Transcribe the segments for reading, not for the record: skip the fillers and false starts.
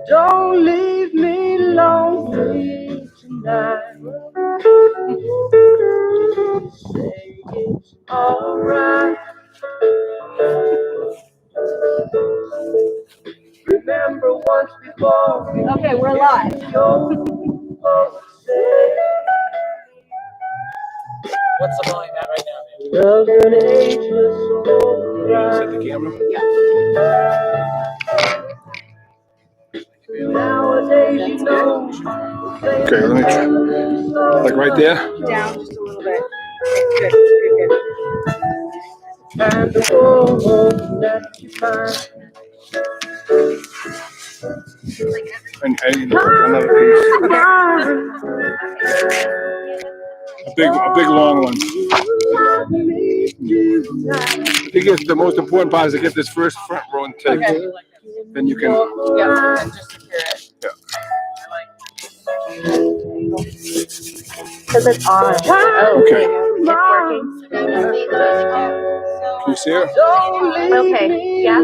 Don't leave me lonely tonight. Say it's alright. Remember once before. Okay, we're live. What's the volume at right now, man? Love's an ageless soul. Set the camera? Yeah. Nowadays, you know. Okay, let me try. Like right there? Down just a little bit. Okay, good. And the world that you find. And another piece. A big long one. I think the most important part is to get this first front row and take. Okay. Then you can. Yeah, and just secure it. Yeah. Because it's on. Oh, okay. It's working. Can you see her? Okay. Yeah.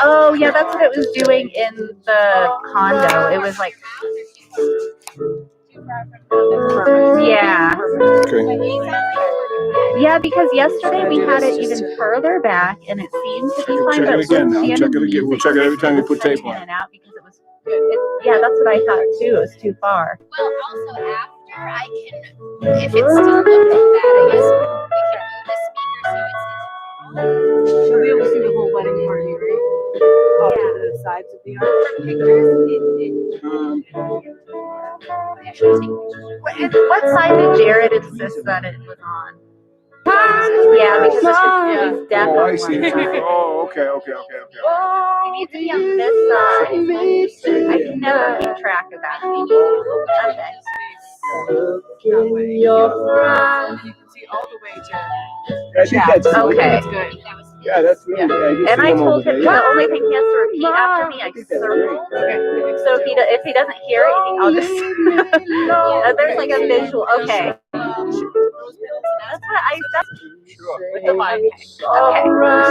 Oh, yeah, that's what it was doing in the condo. It was like. Yeah. Okay. Yeah, because yesterday we had it even further back, and it seemed to be fine. Check it again now. Check it again. We'll check it every time you put tape on. In and out because it was. Yeah, that's what I thought too. It was too far. Well, also after I can, if it's still looking bad, I guess we can move the speaker so it's. You'll be able to see the whole wedding party, right? Off to the sides of the arm. What side did Jerod insist that it was on? Yeah, because it's definitely. Oh, I see. Oh, okay. It needs to be on this side. I can never keep track of that. Okay. In your eyes. You can see all the way to. I think that's Okay. That's good. Yeah, that's really good. And I told him the only thing he has to repeat after me, I circle. Okay. So if he doesn't hear it, I'll just. There's like a visual. Okay. That's what I. Sure. With the mic. Okay.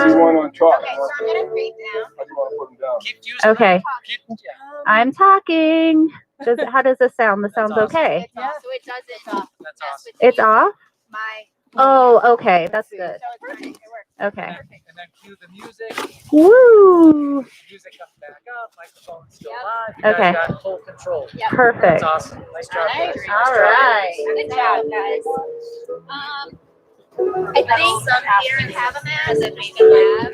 See one on top. Okay, so I'm gonna break down. How do you want to put them down? Okay. I'm talking. How does this sound? This sounds okay. It's off, so it doesn't. That's awesome. It's off? My. Oh, okay. That's good. So it's perfect. It works. Okay. And then cue the music. Woo! Music comes back up. Microphone's still Yep. live. You Okay. guys got full control. Yep. Perfect. That's awesome. Nice job, All right. guys. All right. Good job, guys. I think some here have a mask.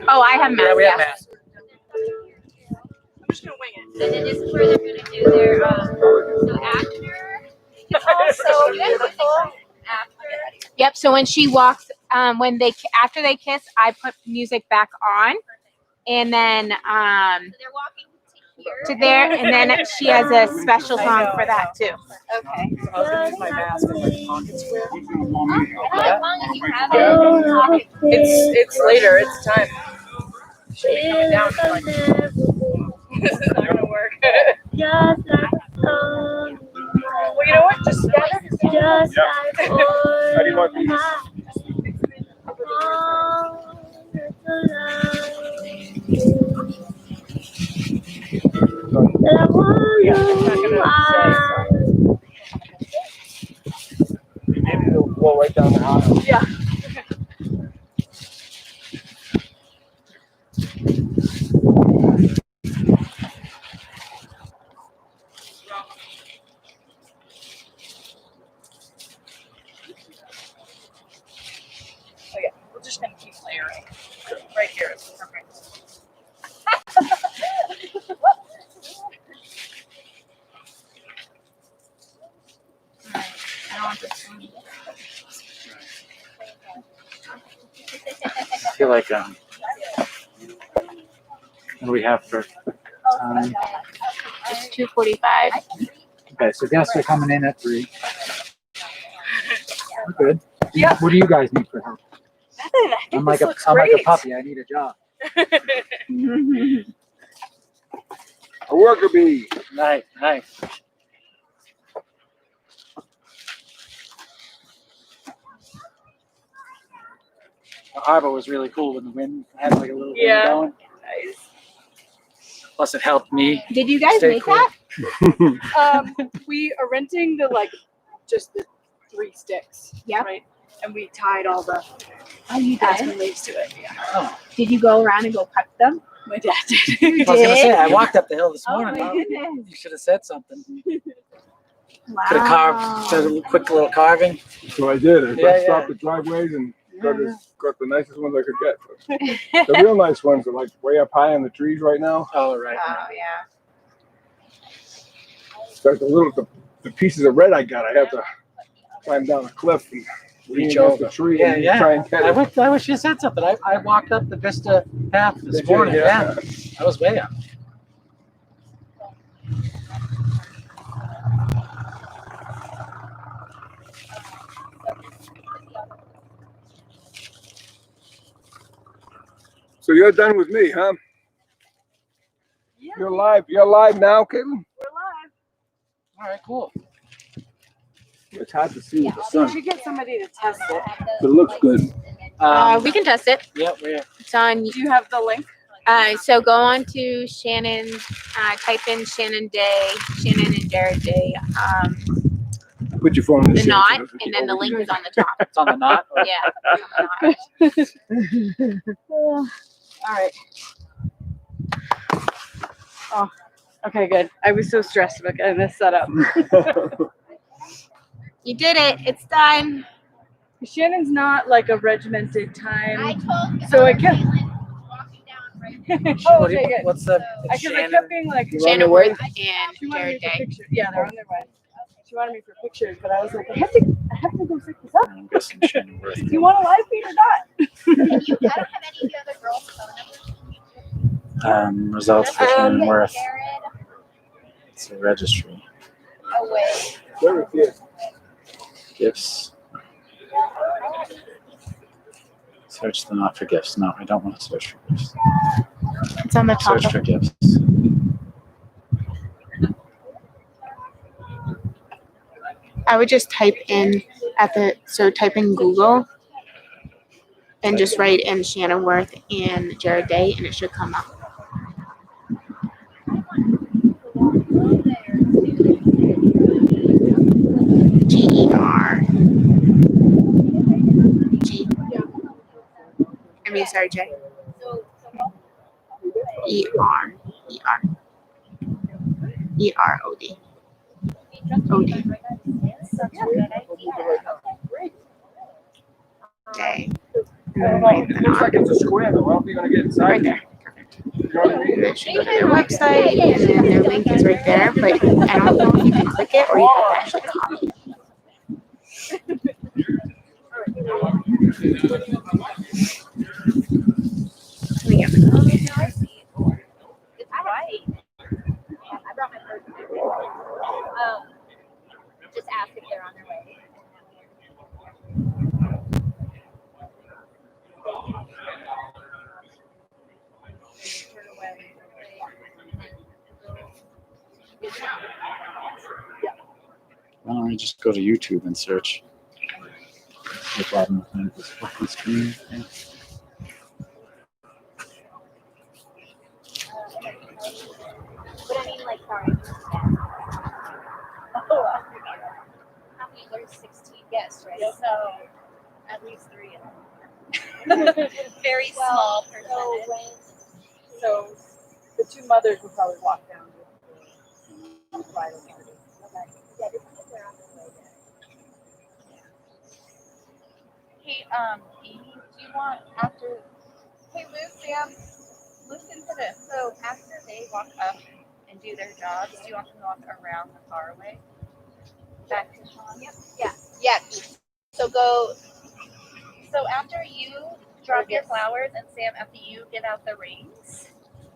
Oh, I have Yeah, we have masks. I'm just gonna wing it. And then this is where they're gonna do their so after. Also beautiful. Yep. So when she walks, after they kiss, I put music back on, and then So they're walking to there, and then she has a special song for that too. Okay. I was gonna use my mask in my pocket square. And as long as you have it, It's later. It's time. Should be coming down to like. It's not gonna work. Well, you know what? Just stand it. Yeah. How do you want these? Maybe they'll blow right down the aisle. Yeah. Okay, we're just gonna keep layering. Right here is perfect. I feel like what do we have for time? It's 2:45. Okay, so guests are coming in at 3. We're good. Yeah. What do you guys need for help? Nothing. I think I'm like this a looks I'm like a great. puppy. I need a job. A worker bee. Nice. The harbor was really cool when the wind had like a little wind Yeah. going. guys. Plus, it helped me. Did you guys Stay make cool. that? We are renting just the 3 sticks. Yep. Right. And we tied all the Oh, you aspen did? leaves to it. Yeah. Oh, Did you go around and go cut them? My dad did. You I was gonna did? say I walked up the hill this Oh morning. my Well, goodness. you should have said something. Wow. Could have carved, did a quick little carving. So I did. I Yeah, stopped the driveways and got the nicest ones I could get. The real nice ones are like way up high in the trees right now. Oh, right. Oh, yeah. There's the pieces of red I got. I have to climb down a cliff and Reach lean against over. the tree Yeah, and yeah. try and get it. I wish you said something. I walked up the Vista path this Did you? morning. Yeah. I was way up. So you're done with me, huh? Yeah. You're live now, Caitlin? We're live. All right, cool. It's hard to see with the We sun. should get somebody to test it. It looks good. We can test it. Yeah, we're It's on. Do you have the link? So go on to Shannon, type in Shannon Day, Shannon and Jerod Day, Put your phone in the shade so knot, it doesn't and keep then the over. link is on the top. it's on the knot. Yeah. It's on the knot. All right. Oh, okay, good. I was so stressed about getting this set up. You did it. It's done. Shannon's not like a regimented I time. told So I kept. Caitlin walking down right Oh, What do you- okay, good. What's the Because I Shannon? kept being like, You're on Shannon your way? Worth and she wanted me Jerod for Day. pictures. Yeah, they're on their way. She wanted me for pictures, but I was like, I have to go set this up. I'm guessing Shannon Worth. Do you want a live feed or not? I don't have any of the other girls' phone numbers. Results for Shannon Worth. Jerod It's a registry. away. Very good. Gifts. Search the not for gifts. No, I don't want to search for gifts. It's on the top. Search for gifts. I would just type in type in Google and just write in Shannon Worth and Jerod Day, and it should come up. G-E-R. G. I mean, sorry, J. E-R. E-R. E-R-O-D. O-D. Day. Looks like it's a square though. How are you gonna get inside? Right there. You know what I mean? And then should go to their website, and then their link is right there. But I don't know if you can click it or you have to actually copy it. Let me get the copy. It's white. I brought my person. Just ask if they're on their way. Why don't I just go to YouTube and search? No problem with this fucking screen. Yeah. But I mean, like, sorry. Oh, how many? There's 16 guests, right? So, at least 3 of them. Very small percentage. So the 2 mothers will probably walk down to the bridal party. Okay. Yeah, just because they're on their way there. Hey, Amy, do you want after? Hey, Luke, Sam, listen to this. So after they walk up and do their jobs, do you want them to walk around the faraway? Back to Sean? Yep. Yeah. Yeah. So go. So after you drop your flowers, and Sam, after you get out the rings,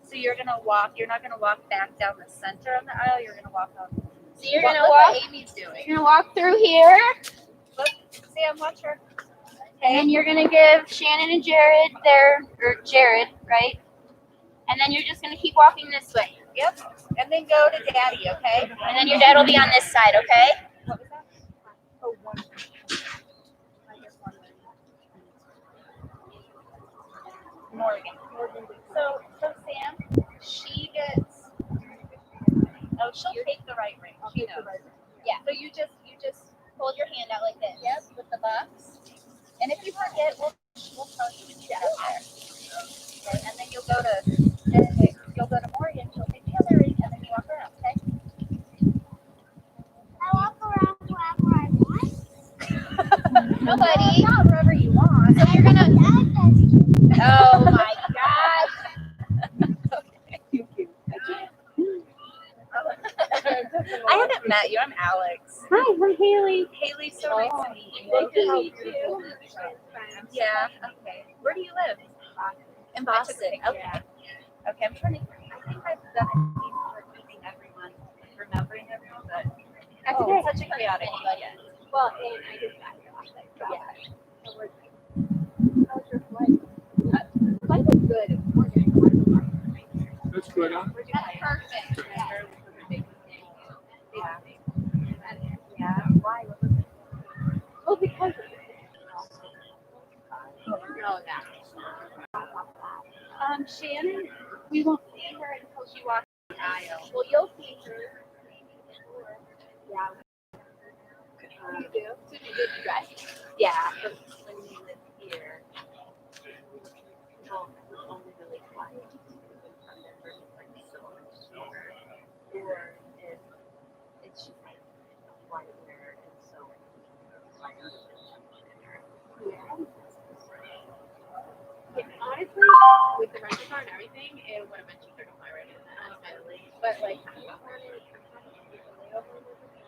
so you're gonna walk. You're not gonna walk back down the center of the aisle. You're gonna walk on. So you're Look gonna what walk. Amy's doing. You're gonna walk through here, Look, Sam, watch her. And then you're gonna give Shannon and Jerod Jerod, right? And then you're just gonna keep walking this way. Yep. And then go to Daddy, okay? And then your dad will be on this side, okay? What was that? Oh, one. Morgan. So He knows. Yeah. So you just hold your hand out like this. Yep. With the box. And if you forget, we'll tell you when you get out there. Okay. And then you'll go to Morgan. She'll take the other ring, and then you walk around. Okay. I walk around wherever I want. Nobody. Not wherever you want. So you're gonna. Oh my gosh. I haven't met you. I'm Alex. Hi, I'm Haley. Haley, so nice to meet you. Nice to meet you. Yeah. Okay. Where do you live? In Boston. Okay. Okay. I'm trying to. I think I've done a piece for keeping everyone, remembering everyone, but it's such a chaotic weekend. Well, and I just got here last night. So yeah. How was your flight? Flight was good. That's good, huh? That's perfect. Yeah. Yeah. Why? Well, because. No, yeah. Shannon, we won't see her until she walks the aisle. Well, you'll see her. Yeah. You do? So you did dress? Yeah. But when you live here, well, it's only really quiet. Or if it's just like quieter and so honestly, with the rental car and everything, it would have been cheaper to fly right in that, admittedly. But like, I wanted layover with the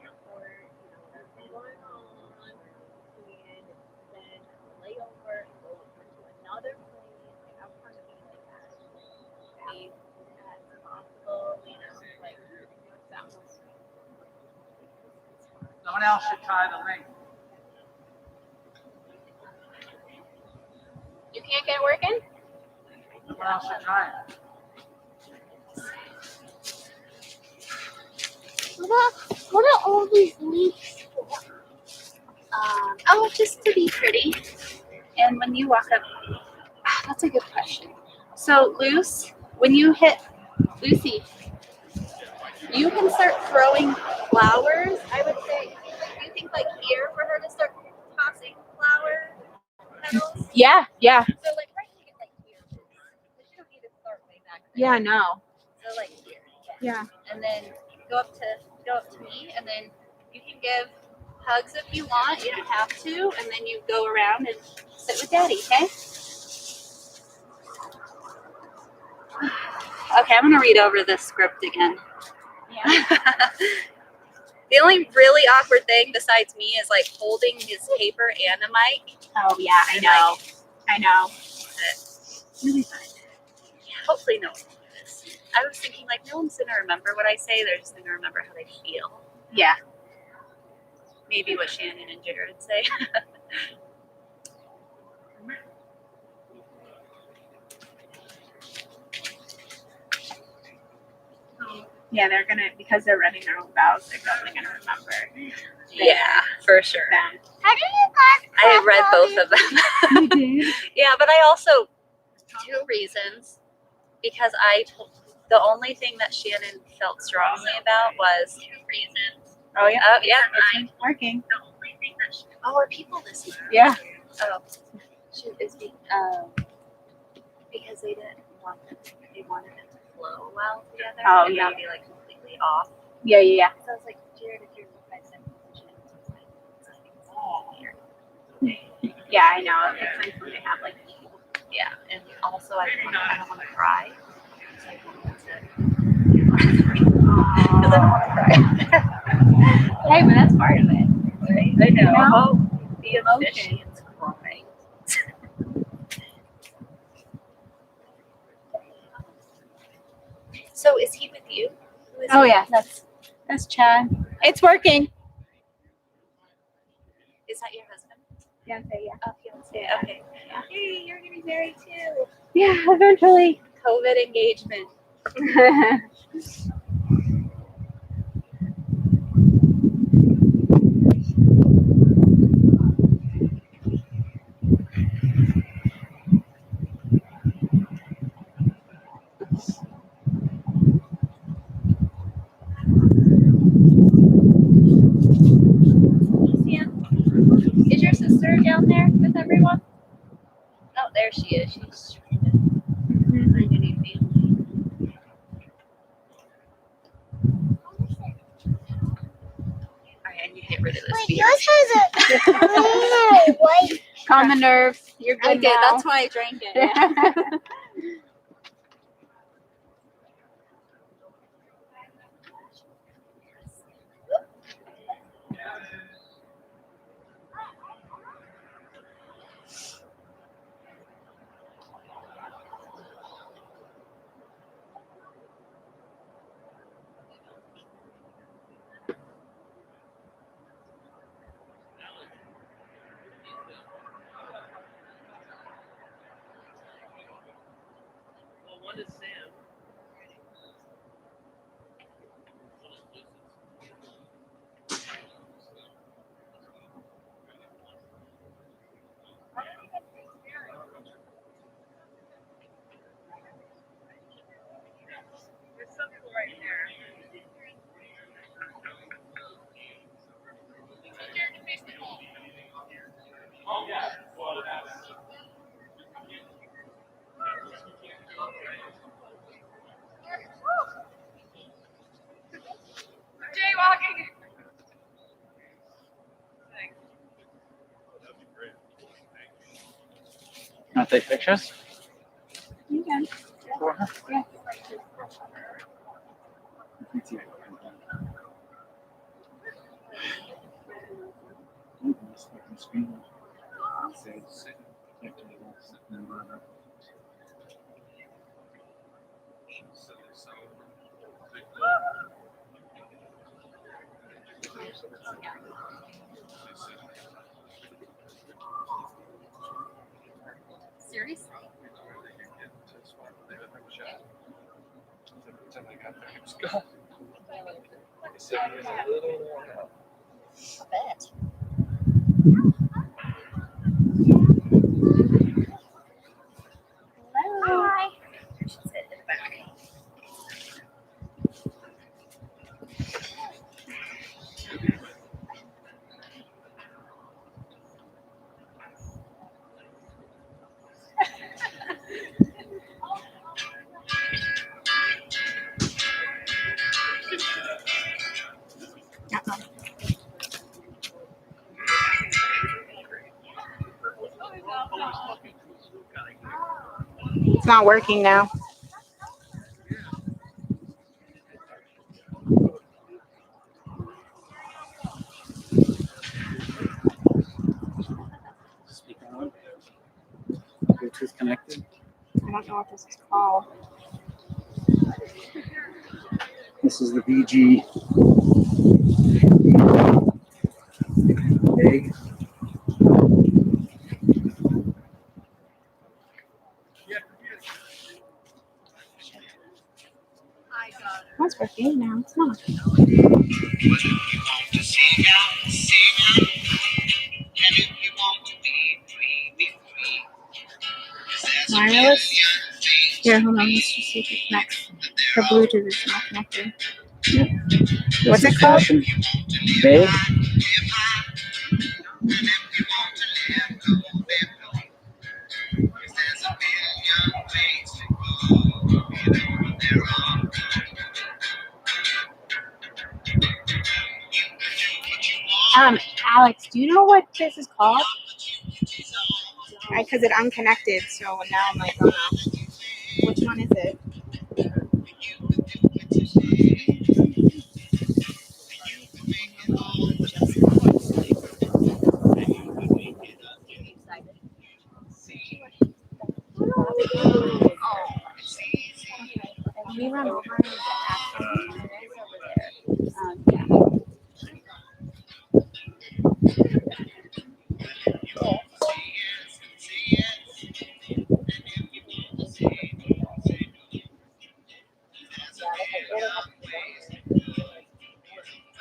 airport, what's going on, and then layover, go to another place. Like, I want to be like that. Safe as possible, you know, like, sounds. Someone else should try the link. You can't get it working? Someone else should try it. What are all these leaves for? Oh, just to be pretty. And when you walk up, that's a good question. So, when you hit Lucy, you can start throwing flowers. I would say, do you think like here for her to start tossing flower petals? Yeah. So like right here, like here. But you don't need to start way back there. Yeah, no. So like here. Yeah. And then go up to me, and then you can give hugs if you want. You don't have to, and then you go around and sit with Daddy. Okay. Okay, I'm gonna read over this script again. Yeah. The only really awkward thing besides me is like holding his paper and a mic. Oh yeah, I know. I know. You'll be fine. Yeah, hopefully no one will do this. I was thinking like no one's gonna remember what I say. They're just gonna remember how they feel. Yeah. Maybe what Shannon and Jerod say. Yeah, they're gonna, because they're running their own vows, they're definitely gonna remember Yeah, for sure. them. I read both of them. You did? Yeah, but I also, 2 reasons, because the only thing that Shannon felt strongly about was 2 reasons. Oh yeah. Oh, yeah. It's working. The only thing that are people listening? Yeah. Oh, shoot, because they didn't want them, they wanted it to flow well together Oh, and yeah. not be like completely off. Yeah. So I was like, Jerod, if you're in my same position, it's easier. Yeah, I know. It's nice when they have like. Yeah, and also I don't want to cry. So I wanted to. Because I don't want to cry. Hey, but that's part of it. Right? I know. You know? Oh, the emotions crying. So is he with you? Who is Oh he? yeah, that's Chad. It's working. Is that your husband? Yeah. Oh, fiance. Okay. Hey, you're getting married too. Yeah, eventually. COVID engagement. There she is. She's my new family. Alright, I need to get rid of this. Wait, yours has a white. Calm the nerves. You're good. I did. now. That's why I drank it. Want to take pictures? You can. For her? Yeah. Seriously? I bet. Hi. She's in the back. It's not working now. Speaker on. Bluetooth connected. I don't know what this is called. This is the VG big. That's working now. It's not. Wireless. Here, hold on. Let's just see if it connects. The Bluetooth is not connected. What's it called? Fashion big. Alex, do you know what this is called? Because it unconnected, so now I'm like, oh no. Which one is it? Can we run over and ask them over there? Yeah.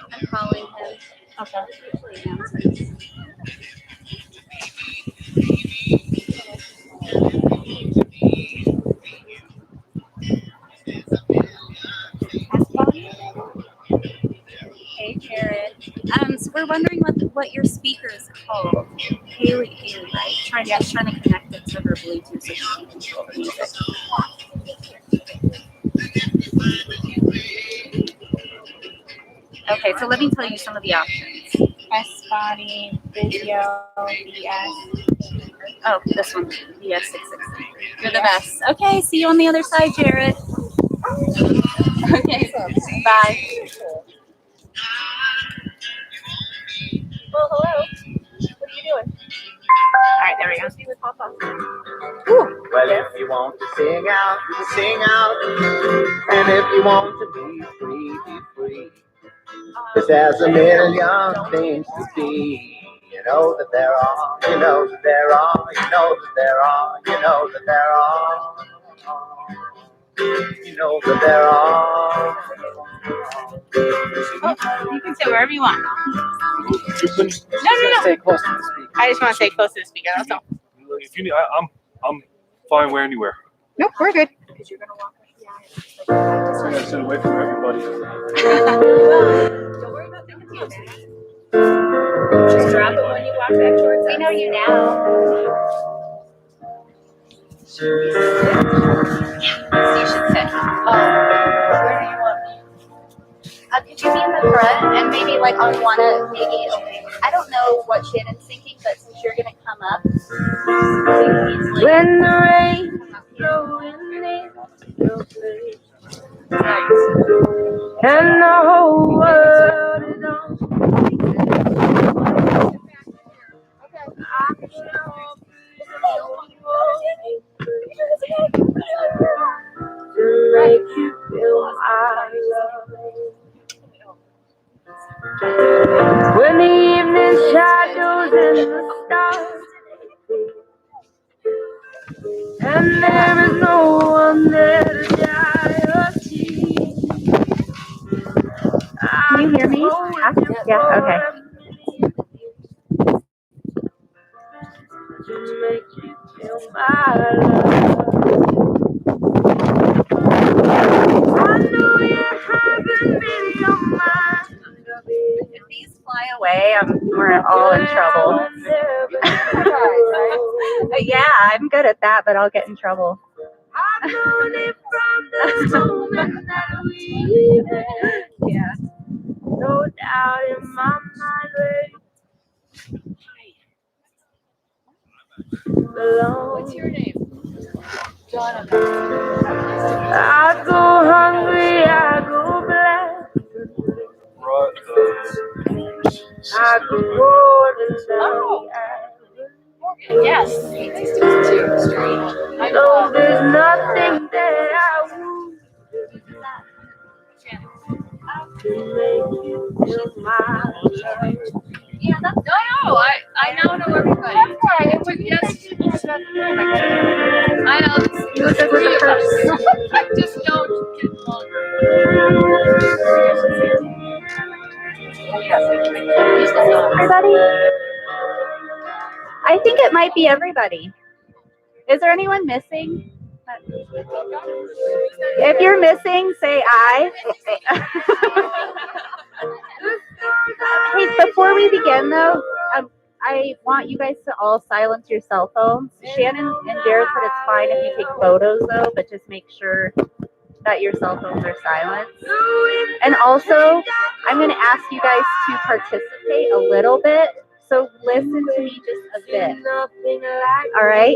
I'm calling him. Okay. Hey, Jerod. So we're you're wondering what your speaker is called. Haley, right? Trying to connect it to her Bluetooth so she can control the music. Okay, so let me tell you some of the options. S body, video, BS. Oh, this one, BS663. You're the best. Okay, see you on the other side, Jerod. Okay, bye. Well, hello. What are you doing? All right, there we go. With Papa. Well, if you want to sing out, sing out. And if you want to be free, be free. 'Cause there's a million things to be. You know that there are, you know that there are, you know that there are, you know that there are. You know that there are. You can sit wherever you want. No. Stay close to the speaker. I just want to stay close to the speaker. That's all. If you need, I'm fine where anywhere. Nope, we're good. Because you're going to walk up the I'm gonna sit away from everybody. Don't worry about thinking close. Just drop it when you walk back towards us. We know you now. So you should sit. Where do you want me? Could you be in the front and maybe like on one of maybe I don't know what Shannon's thinking, but since you're gonna come up, When the rain blowing in your face and the whole world is on. To make you feel my love. When the evening shadows and the stars, and there is no one there to dry your tears. can you hear me? Yeah, okay. To make you feel my love. I know you haven't been your mind. If these fly away, we're all in trouble. Yeah, I'm good at that, but I'll get in trouble. I've known it from the moment that we met. Yeah. No doubt in my mind What's your name? Jonathan. I go hungry, I go black, I go golden. Yes. Nice to meet you. Strange. So there's nothing that I won't to make you feel my love. Yeah, that's no. I now know everybody. It was yes. I know. There's three of us. I just don't get longer. Everybody? I think it might be everybody. Is there anyone missing? If you're missing, say I. Hey, before we begin though, I want you guys to all silence your cell phones. Shannon and Jerod said it's fine if you take photos though, but just make sure that your cell phones are silent. And also, I'm going to ask you guys to participate a little bit. So listen to me just a bit. All right?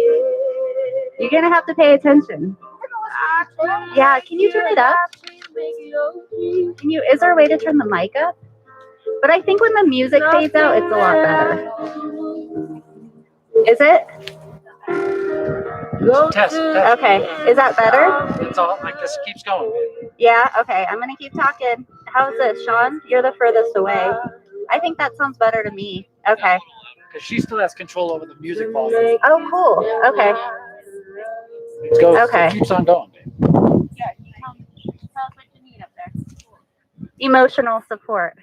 You're going to have to pay attention. Yeah, can you turn it up? Is there a way to turn the mic up? But I think when the music fades out, it's a lot better. Is it? Test. Okay. Is that better? That's all. I guess it keeps going. Yeah? Okay. I'm going to keep talking. How's this, Sean? You're the furthest away. I think that sounds better to me. Okay. Because she still has control over the music volume. Oh, cool. Okay. It goes. Okay. It keeps on going, babe. Tell us what you need up there. Emotional support.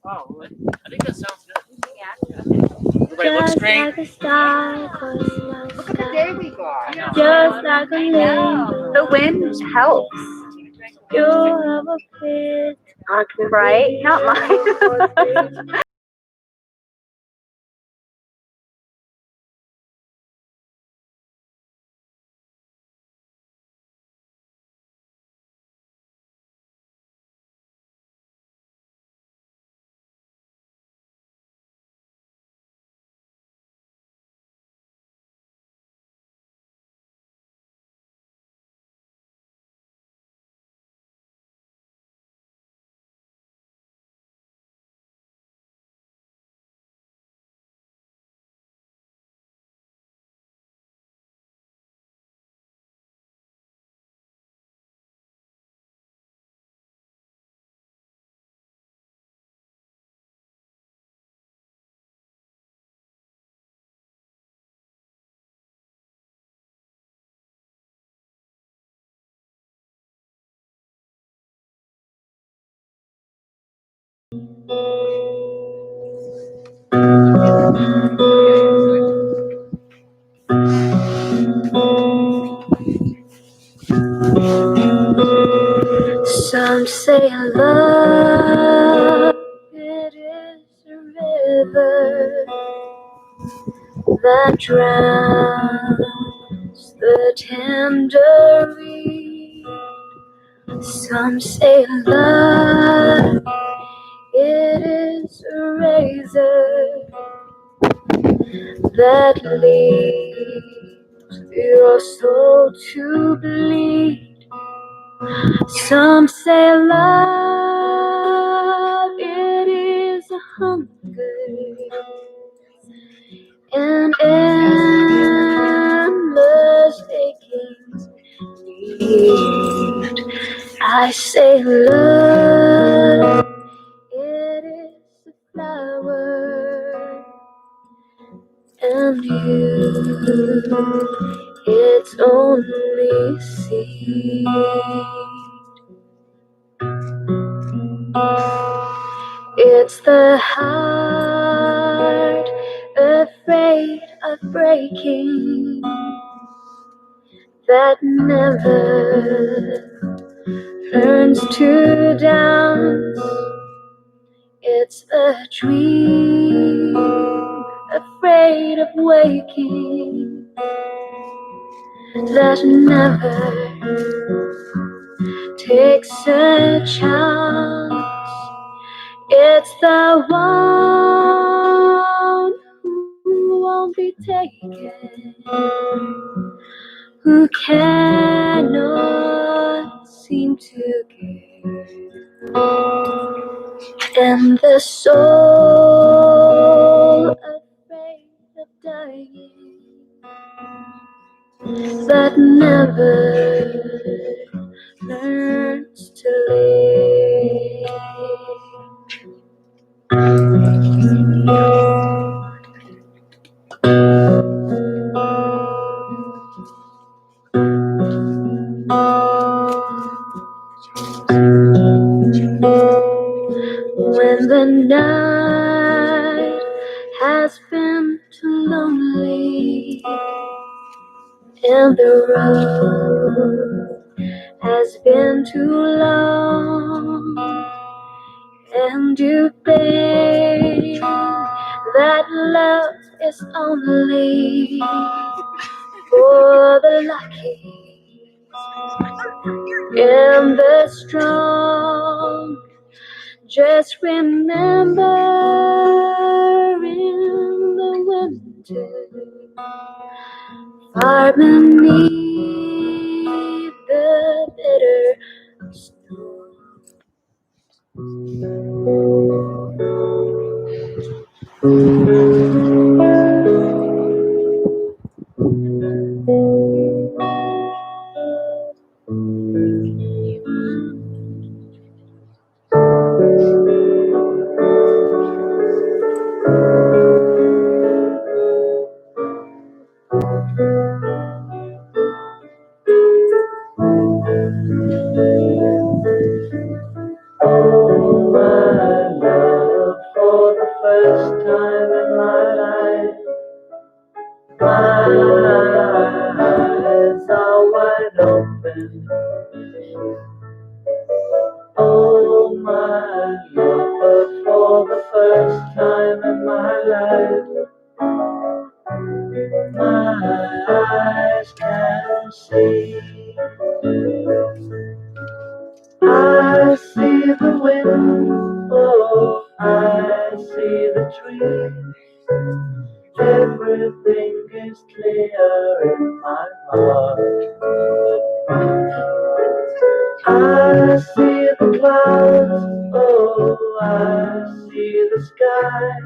Oh, well, I think that sounds good. Yeah. Everybody looks great. Look at the day we got. Just like a The wind helps. you have a fit. Right? Not mine. Some say love, it is a river that drowns the tender reed. Some say love, it is a razor that leaves your soul to bleed. Some say love, it is a hunger, an endless aching need. I say love, it is a flower, and you, its only seed. It's the heart afraid of breaking that never learns to dance. It's the dream afraid of waking that never takes a chance. It's the one who won't be taken, who cannot seem to give. And the soul afraid of dying that never learns to live. When the night has been too lonely and the road has been too long, and you think that love is only for the lucky and the strong, just remember in the winter, far beneath the bitter snow. Oh, my love, for the first time in my life, my eyes are wide open. Oh, my love, for the first time in my life, my eyes can see. I see the wind blow, I see the trees. Everything is clear in my heart. I see the clouds, oh, I see the sky.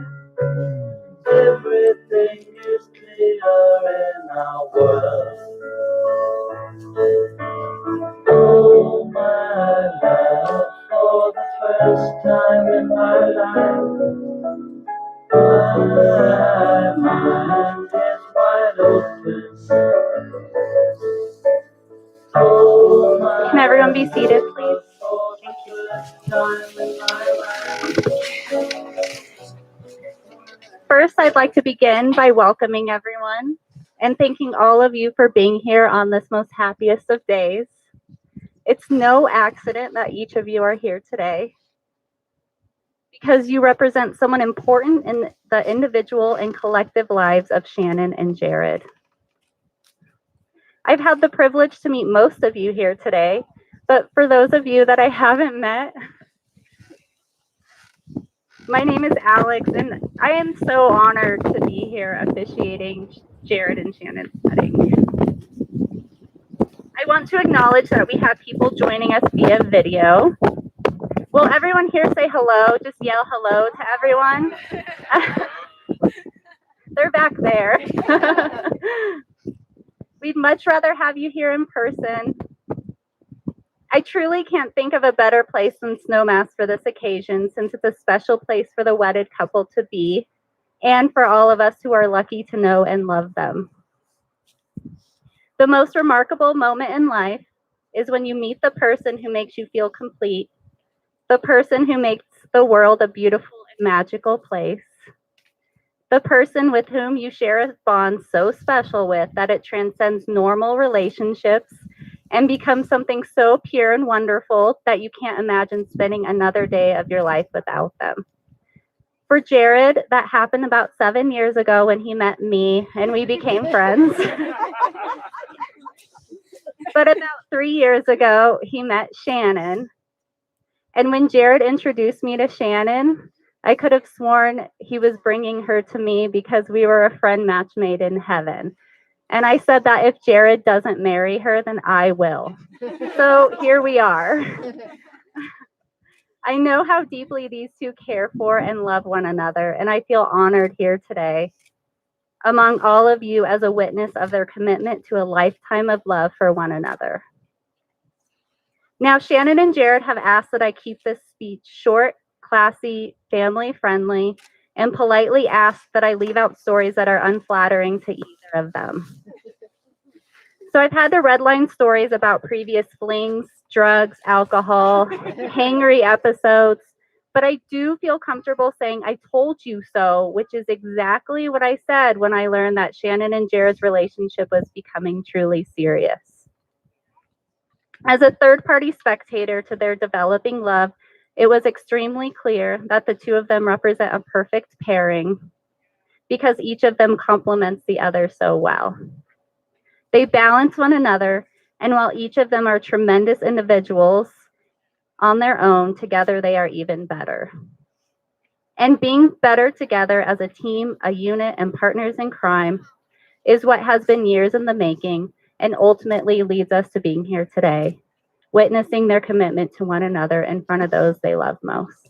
Everything is clear in our world. Oh, my love, for the first time in my life, my mind is wide open. Oh, my Can everyone be seated, please? for the first time in my life, First, I'd like to begin by welcoming everyone and thanking all of you for being here on this most happiest of days. It's no accident that each of you are here today because you represent someone important in the individual and collective lives of Shannon and Jerod. I've had the privilege to meet most of you here today, but for those of you that I haven't met, my name is Alex, and I am so honored to be here officiating Jerod and Shannon's wedding. I want to acknowledge that we have people joining us via video. Will everyone here say hello? Just yell hello to everyone. They're back there. We'd much rather have you here in person. I truly can't think of a better place than Snowmass for this occasion, since it's a special place for the wedded couple to be, and for all of us who are lucky to know and love them. The most remarkable moment in life is when you meet the person who makes you feel complete, the person who makes the world a beautiful and magical place, the person with whom you share a bond so special with that it transcends normal relationships and becomes something so pure and wonderful that you can't imagine spending another day of your life without them. For Jerod, that happened about 7 years ago when he met me and we became friends. But about 3 years ago, he met Shannon. And when Jerod introduced me to Shannon, I could have sworn he was bringing her to me because we were a friend match made in heaven. And I said that if Jerod doesn't marry her, then I will. So here we are. I know how deeply these two care for and love one another, and I feel honored here today among all of you as a witness of their commitment to a lifetime of love for one another. Now, Shannon and Jerod have asked that I keep this speech short, classy, family-friendly, and politely ask that I leave out stories that are unflattering to either of them. So I've had to redline stories about previous flings, drugs, alcohol, hangry episodes, but I do feel comfortable saying I told you so, which is exactly what I said when I learned that Shannon and Jerod's relationship was becoming truly serious. As a third-party spectator to their developing love, it was extremely clear that the two of them represent a perfect pairing because each of them complements the other so well. They balance one another, and while each of them are tremendous individuals on their own, together they are even better. And being better together as a team, a unit, and partners in crime is what has been years in the making and ultimately leads us to being here today, witnessing their commitment to one another in front of those they love most.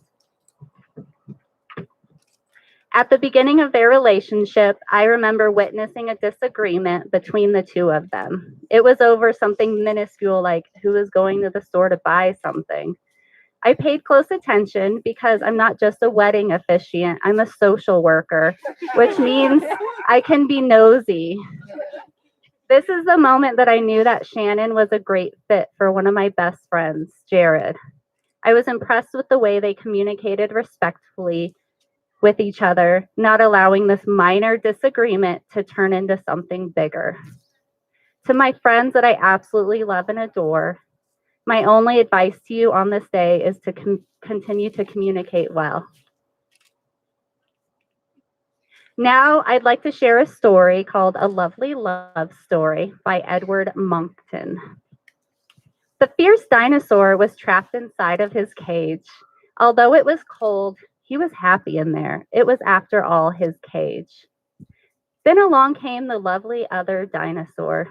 At the beginning of their relationship, I remember witnessing a disagreement between the two of them. It was over something minuscule like who was going to the store to buy something. I paid close attention because I'm not just a wedding officiant, I'm a social worker, which means I can be nosy. This is the moment that I knew that Shannon was a great fit for one of my best friends, Jerod. I was impressed with the way they communicated respectfully with each other, not allowing this minor disagreement to turn into something bigger. To my friends that I absolutely love and adore, my only advice to you on this day is to continue to communicate well. Now, I'd like to share a story called A Lovely Love Story by Edward Monckton. The fierce dinosaur was trapped inside of his cage. Although it was cold, he was happy in there. It was, after all, his cage. Then along came the lovely other dinosaur.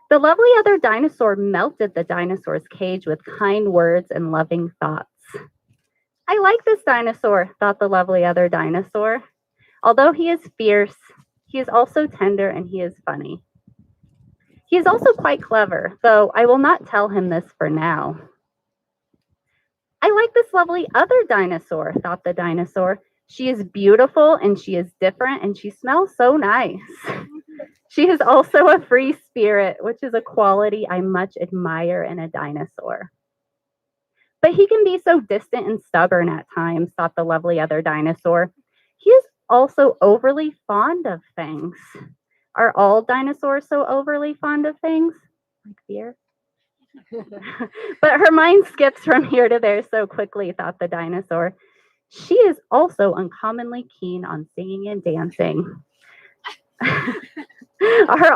The lovely other dinosaur melted the dinosaur's cage with kind words and loving thoughts. I like this dinosaur, thought the lovely other dinosaur. Although he is fierce, he is also tender and he is funny. He is also quite clever, though I will not tell him this for now. I like this lovely other dinosaur, thought the dinosaur. She is beautiful and she is different and she smells so nice. She is also a free spirit, which is a quality I much admire in a dinosaur. But he can be so distant and stubborn at times, thought the lovely other dinosaur. He is also overly fond of things. Are all dinosaurs so overly fond of things? Like beer? But her mind skips from here to there so quickly, thought the dinosaur. She is also uncommonly keen on singing and dancing. Are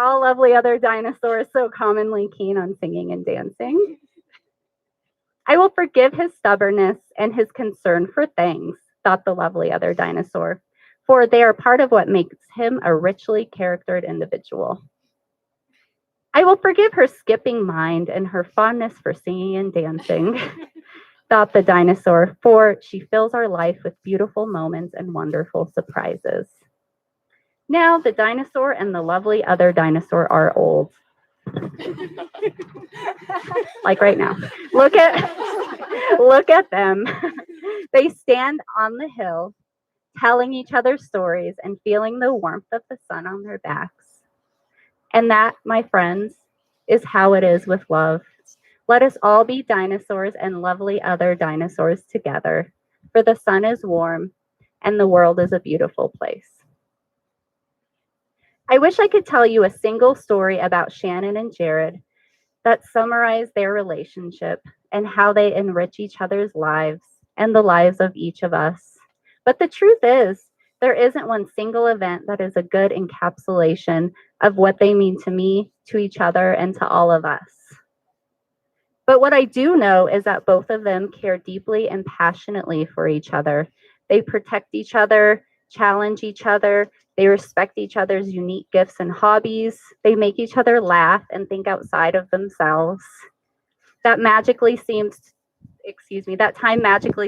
all lovely other dinosaurs so commonly keen on singing and dancing? I will forgive his stubbornness and his concern for things, thought the lovely other dinosaur, for they are part of what makes him a richly charactered individual. I will forgive her skipping mind and her fondness for singing and dancing, thought the dinosaur, for she fills our life with beautiful moments and wonderful surprises. Now the dinosaur and the lovely other dinosaur are old. Like right now. Look at them. They stand on the hill, telling each other stories and feeling the warmth of the sun on their backs. And that, my friends, is how it is with love. Let us all be dinosaurs and lovely other dinosaurs together, for the sun is warm and the world is a beautiful place. I wish I could tell you a single story about Shannon and Jerod that summarized their relationship and how they enrich each other's lives and the lives of each of us. But the truth is, there isn't one single event that is a good encapsulation of what they mean to me, to each other, and to all of us. But what I do know is that both of them care deeply and passionately for each other. They protect each other, challenge each other, they respect each other's unique gifts and hobbies. They make each other laugh and think outside of themselves. That time magically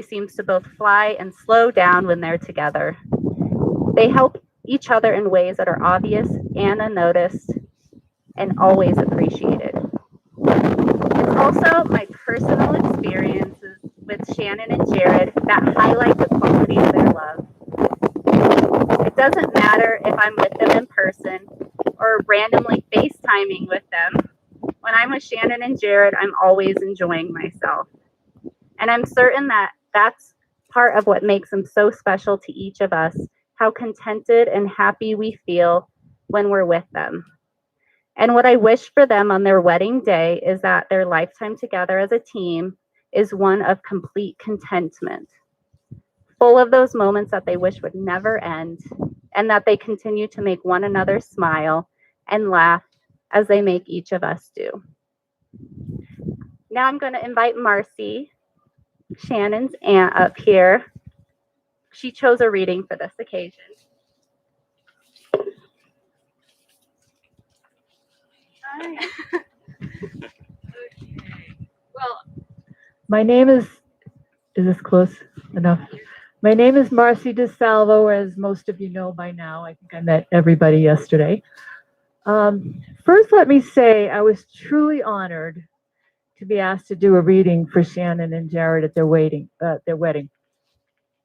seems to both fly and slow down when they're together. They help each other in ways that are obvious and unnoticed and always appreciated. It's also my personal experiences with Shannon and Jerod that highlight the quality of their love. It doesn't matter if I'm with them in person or randomly FaceTiming with them. When I'm with Shannon and Jerod, I'm always enjoying myself. And I'm certain that that's part of what makes them so special to each of us, how contented and happy we feel when we're with them. And what I wish for them on their wedding day is that their lifetime together as a team is one of complete contentment, full of those moments that they wish would never end, and that they continue to make one another smile and laugh as they make each of us do. Now I'm going to invite Marcy, Shannon's aunt, up here. She chose a reading for this occasion. Well, my name is this close enough? My name is Marcy DeSalvo, as most of you know by now. I think I met everybody yesterday. First, let me say I was truly honored to be asked to do a reading for Shannon and Jerod at their wedding.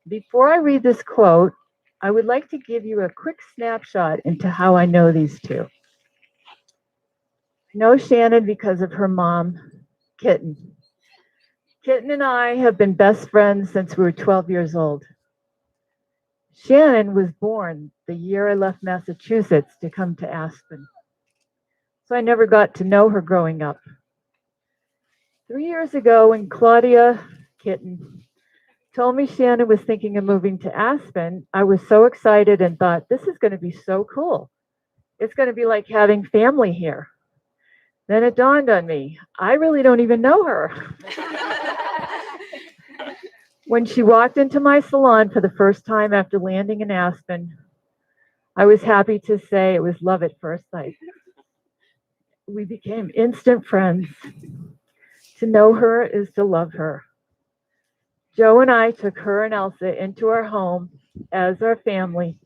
Before I read this quote, I would like to give you a quick snapshot into how I know these two. I know Shannon because of her mom, Kitten. Kitten and I have been best friends since we were 12 years old. Shannon was born the year I left Massachusetts to come to Aspen, so I never got to know her growing up. 3 years ago, when Claudia, Kitten, told me Shannon was thinking of moving to Aspen, I was so excited and thought, this is going to be so cool. It's going to be like having family here. Then it dawned on me, I really don't even know her. When she walked into my salon for the first time after landing in Aspen, I was happy to say it was love at first sight. We became instant friends. To know her is to love her. Joe and I took her and Elsa into our home as our family.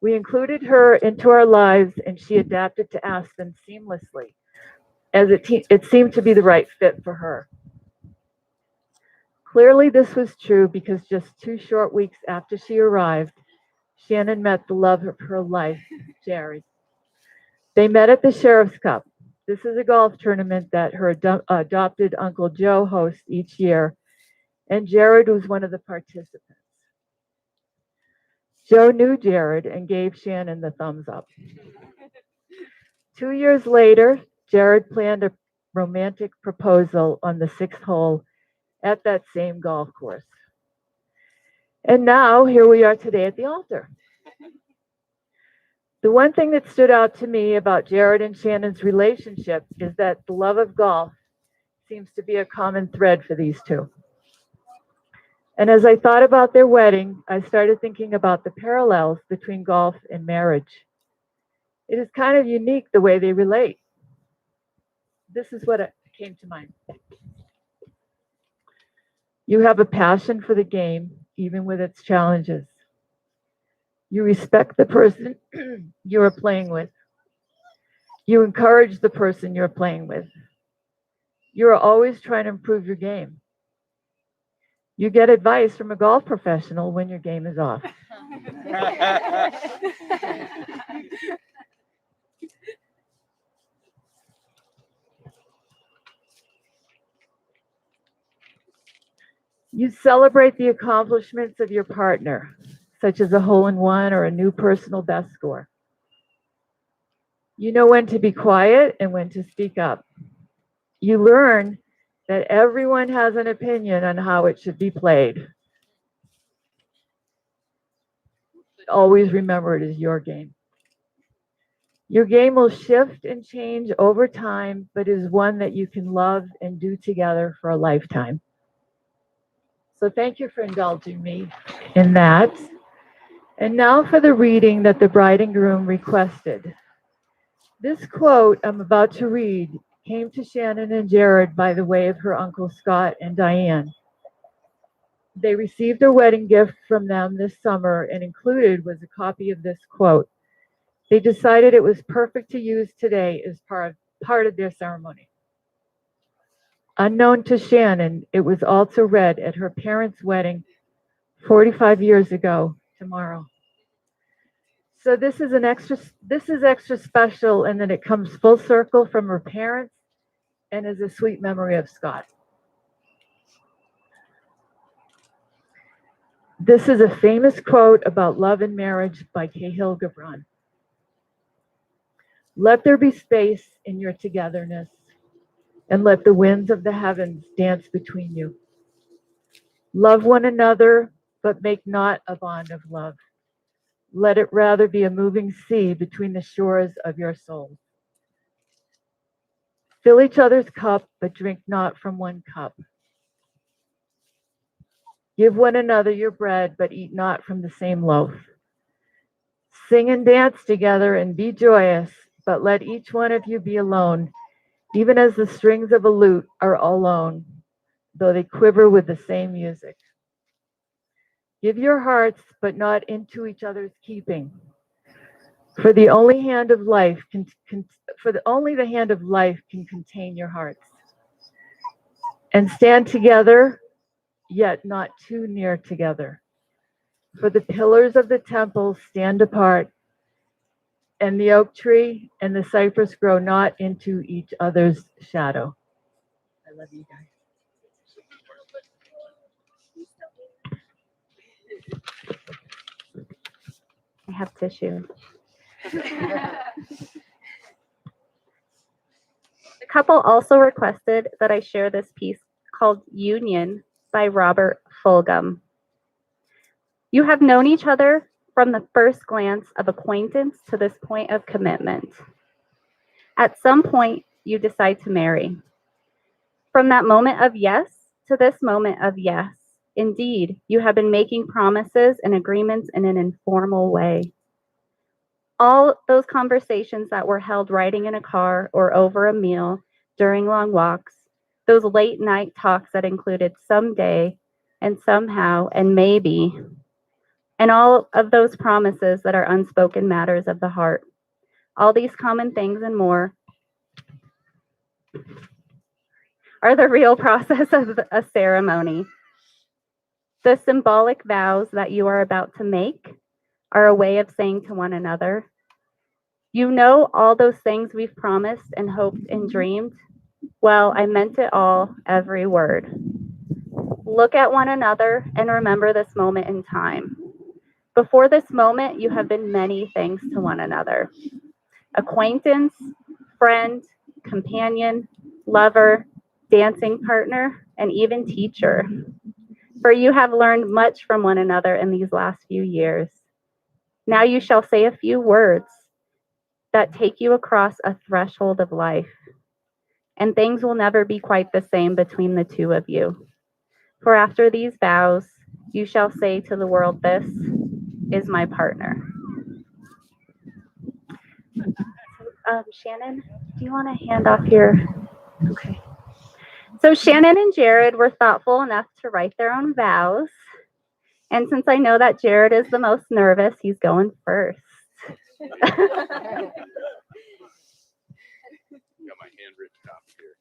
We included her into our lives, and she adapted to Aspen seamlessly, as it seemed to be the right fit for her. Clearly, this was true because just 2 short weeks after she arrived, Shannon met the love of her life, Jerod. They met at the Sheriff's Cup. This is a golf tournament that her adopted Uncle Joe hosts each year, and Jerod was one of the participants. Joe knew Jerod and gave Shannon the thumbs up. 2 years later, Jerod planned a romantic proposal on the 6th hole at that same golf course. And now, here we are today at the altar. The one thing that stood out to me about Jerod and Shannon's relationship is that the love of golf seems to be a common thread for these two. And as I thought about their wedding, I started thinking about the parallels between golf and marriage. It is kind of unique the way they relate. This is what came to mind. You have a passion for the game, even with its challenges. You respect the person you are playing with. You encourage the person you're playing with. You are always trying to improve your game. You get advice from a golf professional when your game is off. You celebrate the accomplishments of your partner, such as a hole-in-one or a new personal best score. You know when to be quiet and when to speak up. You learn that everyone has an opinion on how it should be played. Always remember it is your game. Your game will shift and change over time, but is one that you can love and do together for a lifetime. So thank you for indulging me in that. And now for the reading that the bride and groom requested. This quote I'm about to read came to Shannon and Jerod by the way of her Uncle Scott and Diane. They received a wedding gift from them this summer, and included was a copy of this quote. They decided it was perfect to use today as part of their ceremony. Unknown to Shannon, it was also read at her parents' wedding 45 years ago tomorrow. So this is extra special in that it comes full circle from her parents and is a sweet memory of Scott. This is a famous quote about love and marriage by Cahill Gibran. Let there be space in your togetherness, and let the winds of the heavens dance between you. Love one another, but make not a bond of love. Let it rather be a moving sea between the shores of your souls. Fill each other's cup, but drink not from one cup. Give one another your bread, but eat not from the same loaf. Sing and dance together and be joyous, but let each one of you be alone, even as the strings of a lute are alone, though they quiver with the same music. Give your hearts, but not into each other's keeping. For the only hand of life only the hand of life can contain your hearts. And stand together, yet not too near together. For the pillars of the temple stand apart, and the oak tree and the cypress grow not into each other's shadow. I love you guys. I have tissue. The couple also requested that I share this piece called Union by Robert Fulghum. You have known each other from the first glance of acquaintance to this point of commitment. At some point, you decide to marry. From that moment of yes to this moment of yes, indeed, you have been making promises and agreements in an informal way. All those conversations that were held riding in a car or over a meal during long walks, those late night talks that included someday and somehow and maybe, and all of those promises that are unspoken matters of the heart. All these common things and more are the real process of a ceremony. The symbolic vows that you are about to make are a way of saying to one another, you know all those things we've promised and hoped and dreamed? Well, I meant it all, every word. Look at one another and remember this moment in time. Before this moment, you have been many things to one another: acquaintance, friend, companion, lover, dancing partner, and even teacher. For you have learned much from one another in these last few years. Now you shall say a few words that take you across a threshold of life, and things will never be quite the same between the two of you. For after these vows, you shall say to the world, "This is my partner." Shannon, do you want to hand off your... Okay. So Shannon and Jerod were thoughtful enough to write their own vows. And since I know that Jerod is the most nervous, he's going first. Got my handwritten copy here.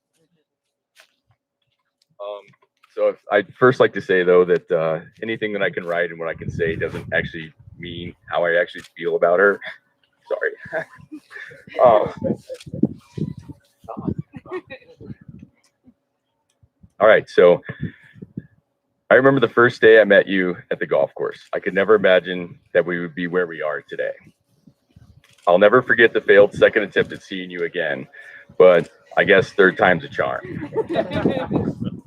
So I'd first like to say, though, that anything that I can write and what I can say doesn't actually mean how I actually feel about her. Sorry. All right, so I remember the first day I met you at the golf course. I could never imagine that we would be where we are today. I'll never forget the failed second attempt at seeing you again, but I guess third time's a charm.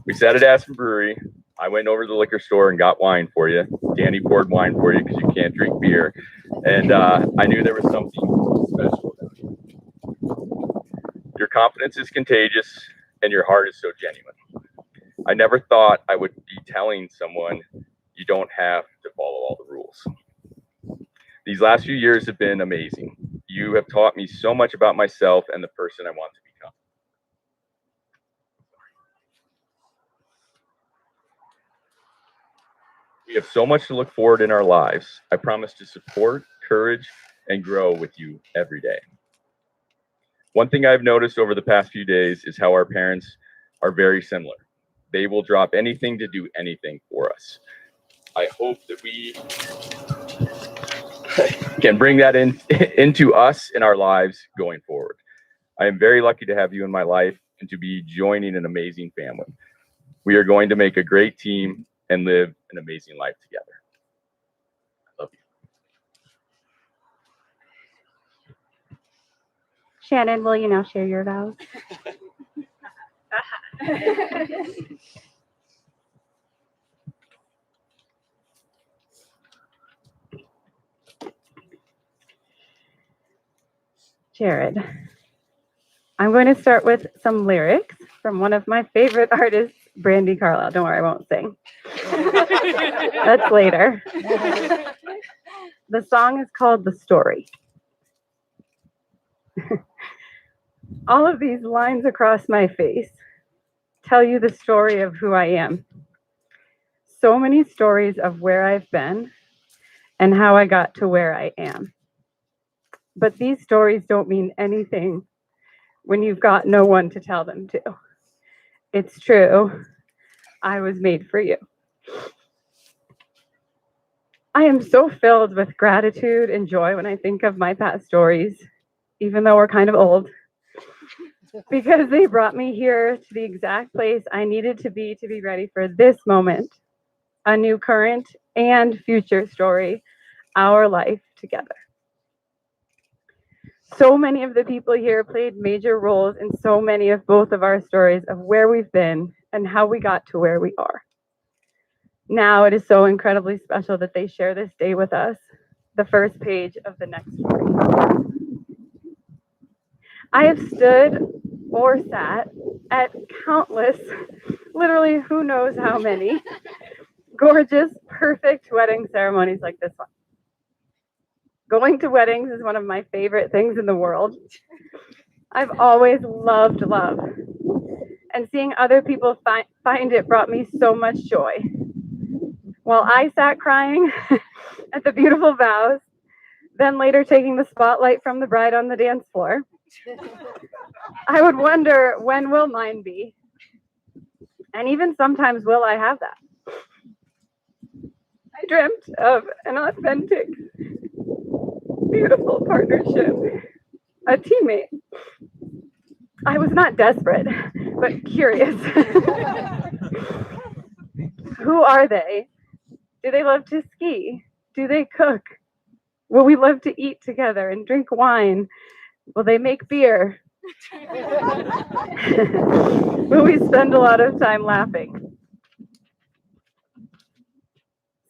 We sat at Aspen Brewery. I went over to the liquor store and got wine for you. Danny poured wine for you because you can't drink beer. And I knew there was something special about you. Your confidence is contagious and your heart is so genuine. I never thought I would be telling someone you don't have to follow all the rules. These last few years have been amazing. You have taught me so much about myself and the person I want to become. We have so much to look forward in our lives. I promise to support, courage, and grow with you every day. One thing I've noticed over the past few days is how our parents are very similar. They will drop anything to do anything for us. I hope that we can bring that into us in our lives going forward. I am very lucky to have you in my life and to be joining an amazing family. We are going to make a great team and live an amazing life together. I love you. Shannon, will you now share your vows? Jerod, I'm going to start with some lyrics from one of my favorite artists, Brandy Carlisle. Don't worry, I won't sing. That's later. The song is called "The Story." All of these lines across my face tell you the story of who I am. So many stories of where I've been and how I got to where I am. But these stories don't mean anything when you've got no one to tell them to. It's true, I was made for you. I am so filled with gratitude and joy when I think of my past stories, even though we're kind of old, because they brought me here to the exact place I needed to be ready for this moment, a new current and future story, our life together. So many of the people here played major roles in so many of both of our stories of where we've been and how we got to where we are. Now it is so incredibly special that they share this day with us, the first page of the next story. I have stood or sat at countless, literally who knows how many, gorgeous, perfect wedding ceremonies like this one. Going to weddings is one of my favorite things in the world. I've always loved love, and seeing other people find it brought me so much joy. While I sat crying at the beautiful vows, then later taking the spotlight from the bride on the dance floor, I would wonder, when will mine be? And even sometimes, will I have that? I dreamt of an authentic, beautiful partnership, a teammate. I was not desperate, but curious. Who are they? Do they love to ski? Do they cook? Will we love to eat together and drink wine? Will they make beer? Will we spend a lot of time laughing?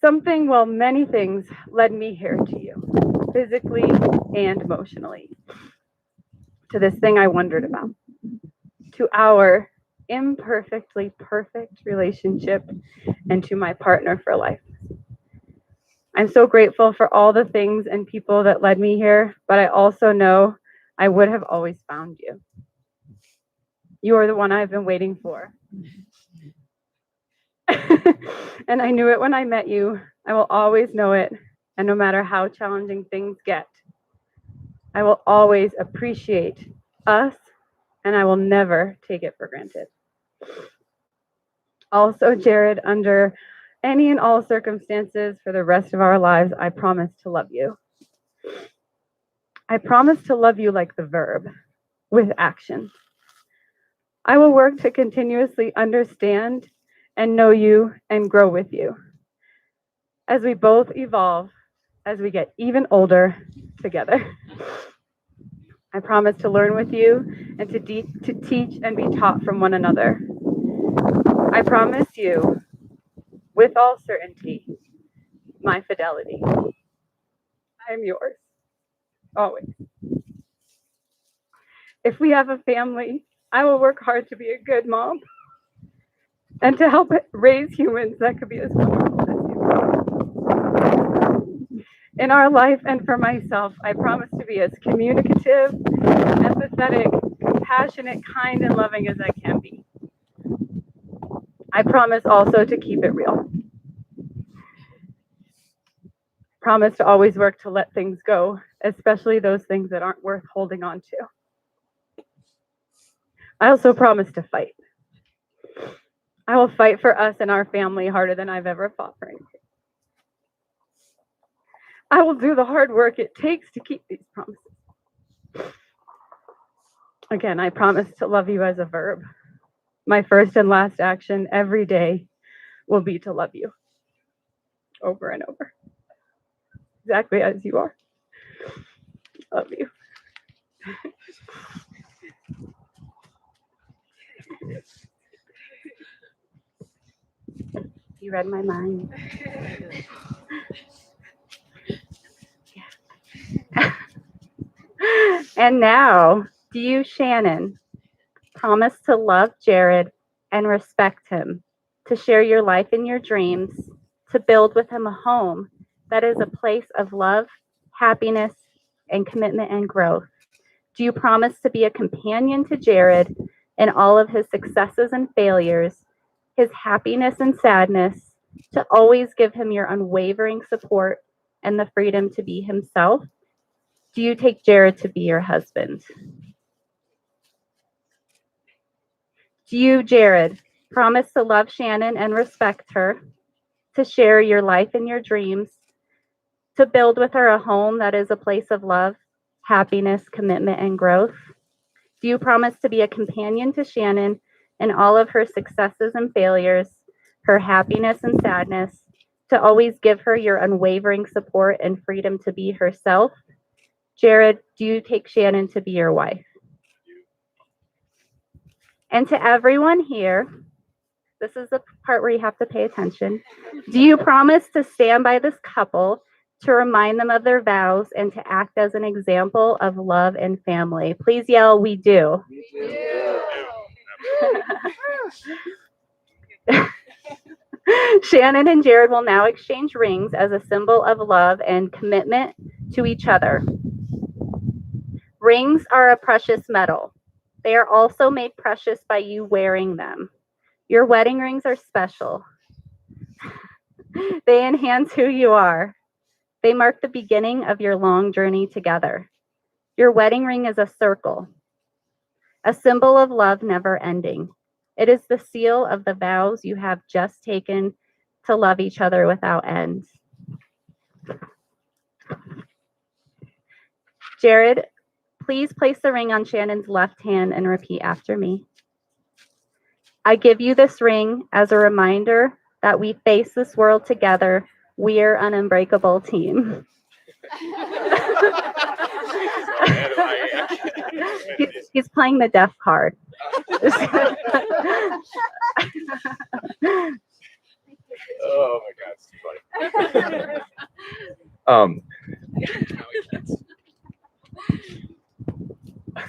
Many things led me here to you, physically and emotionally, to this thing I wondered about, to our imperfectly perfect relationship, and to my partner for life. I'm so grateful for all the things and people that led me here, but I also know I would have always found you. You are the one I've been waiting for. And I knew it when I met you. I will always know it. And no matter how challenging things get, I will always appreciate us, and I will never take it for granted. Also, Jerod, under any and all circumstances for the rest of our lives, I promise to love you. I promise to love you like the verb, with action. I will work to continuously understand and know you and grow with you as we both evolve, as we get even older together. I promise to learn with you and to teach and be taught from one another. I promise you, with all certainty, my fidelity. I am yours, always. If we have a family, I will work hard to be a good mom and to help raise humans that could be as wonderful as you. In our life and for myself, I promise to be as communicative, empathetic, compassionate, kind, and loving as I can be. I promise also to keep it real. Promise to always work to let things go, especially those things that aren't worth holding on to. I also promise to fight. I will fight for us and our family harder than I've ever fought for anything. I will do the hard work it takes to keep these promises. Again, I promise to love you as a verb. My first and last action every day will be to love you over and over, exactly as you are. Love you. You read my mind. And now, do you, Shannon, promise to love Jerod and respect him, to share your life and your dreams, to build with him a home that is a place of love, happiness, and commitment and growth? Do you promise to be a companion to Jerod in all of his successes and failures, his happiness and sadness, to always give him your unwavering support and the freedom to be himself? Do you take Jerod to be your husband? Do you, Jerod, promise to love Shannon and respect her, to share your life and your dreams, to build with her a home that is a place of love, happiness, commitment, and growth? Do you promise to be a companion to Shannon in all of her successes and failures, her happiness and sadness, to always give her your unwavering support and freedom to be herself? Jerod, do you take Shannon to be your wife? And to everyone here, this is the part where you have to pay attention. Do you promise to stand by this couple, to remind them of their vows, and to act as an example of love and family? Please yell, "We do." We do. Shannon and Jerod will now exchange rings as a symbol of love and commitment to each other. Rings are a precious metal. They are also made precious by you wearing them. Your wedding rings are special. They enhance who you are. They mark the beginning of your long journey together. Your wedding ring is a circle, a symbol of love never ending. It is the seal of the vows you have just taken to love each other without end. Jerod, please place the ring on Shannon's left hand and repeat after me. I give you this ring as a reminder that we face this world together We're an unbreakable team. He's playing the deaf card. Oh my God, it's too funny.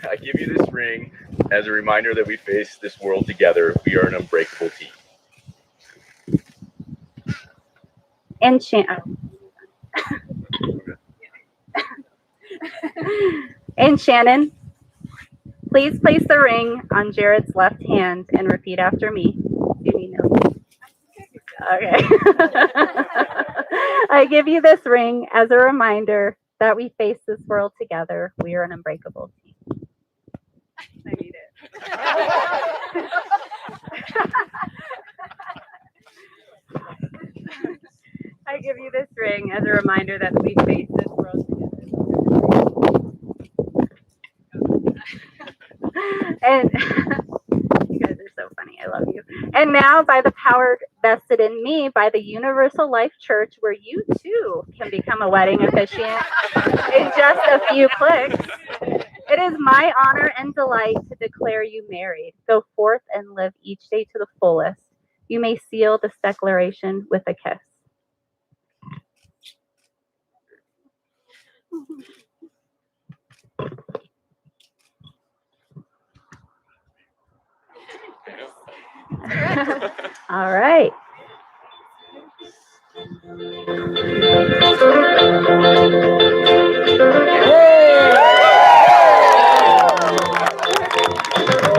I give you this ring as a reminder that we face this world together. We are an unbreakable team. And Shannon, please place the ring on Jerod's left hand and repeat after me. Do you know? Okay. I give you this ring as a reminder that we face this world together. We are an unbreakable team. I need it. I give you this ring as a reminder that we face this world together. And you guys are so funny. I love you. And now, by the power vested in me by the Universal Life Church, where you too can become a wedding officiant in just a few clicks, it is my honor and delight to declare you married. Go forth and live each day to the fullest. You may seal this declaration with a kiss. All right.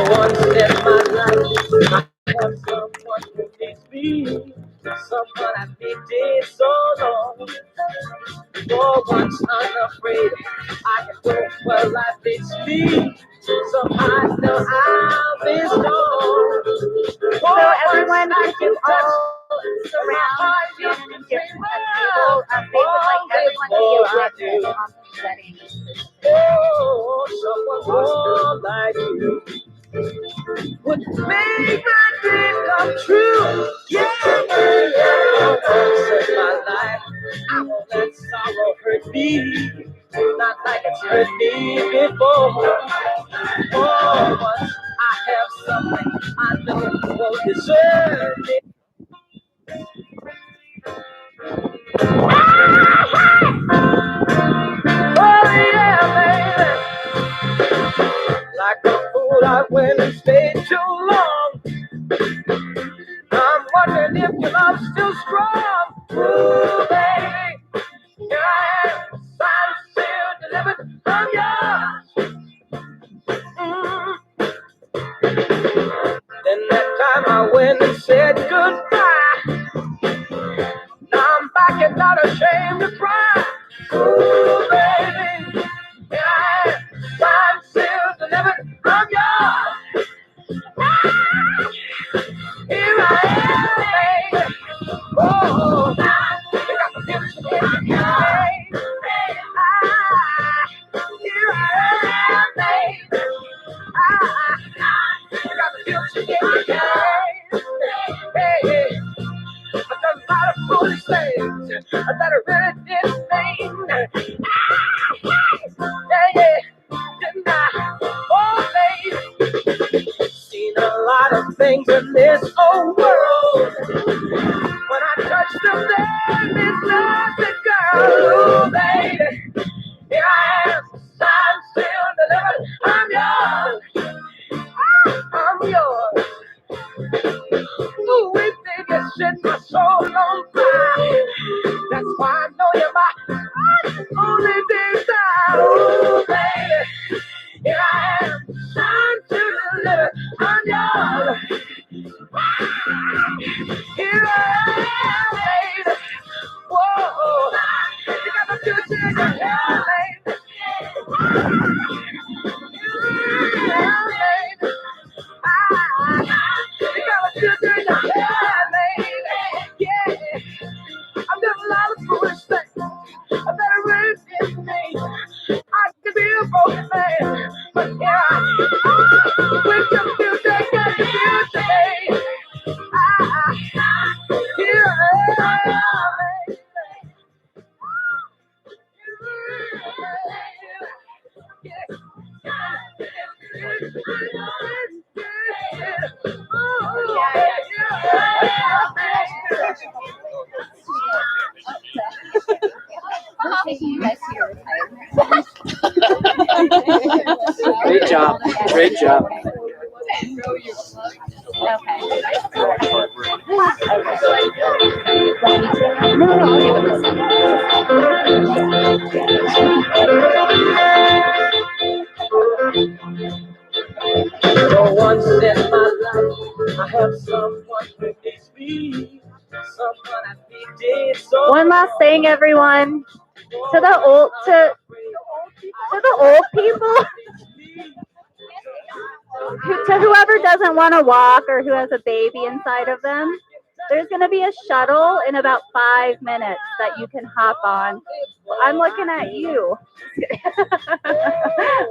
Once in my life, I have someone who needs me, someone I've needed so long. For once unafraid, I can go where life leads me, so I know I'll be strong. So everyone, if you all surround Shannon and Jerod at the table, they would like everyone to be a witness on this wedding. Oh, someone more like you would make my dream come true. Yeah, once in my life, I won't let sorrow hurt me, not like it's hurt me before. Oh, once I have something I know won't deserve me. Oh yeah, baby. Like a fool, I went and stayed too long. I'm wondering if your love's still strong. Ooh, baby, here I am, signed, sealed, delivered, I'm yours. Then that time I went and said goodbye. Now I'm back and not ashamed to cry. Ooh, baby, here I am, signed, sealed, delivered, I'm yours. Here I am, baby. Oh, you got the gifts in your hand. Here I am, baby. You got the gifts in your hand. Hey, I've done a lot of foolish things that I really didn't mean. Yeah, didn't I? Oh, baby. Seen a lot of things in this old world. When I touch them, there is nothing, girl. Ooh, baby, here I am, signed, sealed, delivered. I'm yours. I'm yours. Ooh, we think you set my soul on fire. That's why I know you're my only desire. Ooh, baby, here I am, signed, sealed, delivered. I'm yours. Here I am, baby. Whoa, you got the future in your hand, baby. Yeah, baby. Great job. Great job. For once in my life, I have someone who needs me. Someone I think is so. One last thing, everyone. To the old people, to whoever doesn't want to walk or who has a baby inside of them, there's going to be a shuttle in about 5 minutes that you can hop on. I'm looking at you.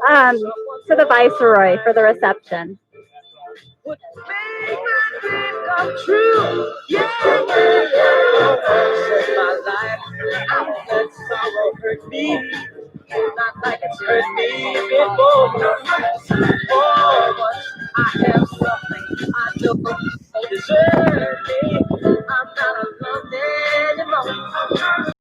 To the Viceroy for the reception. Would make my dream come true. Yeah, yeah, yeah. Once in my life, I've let sorrow hurt me. Not like it's hurt me before.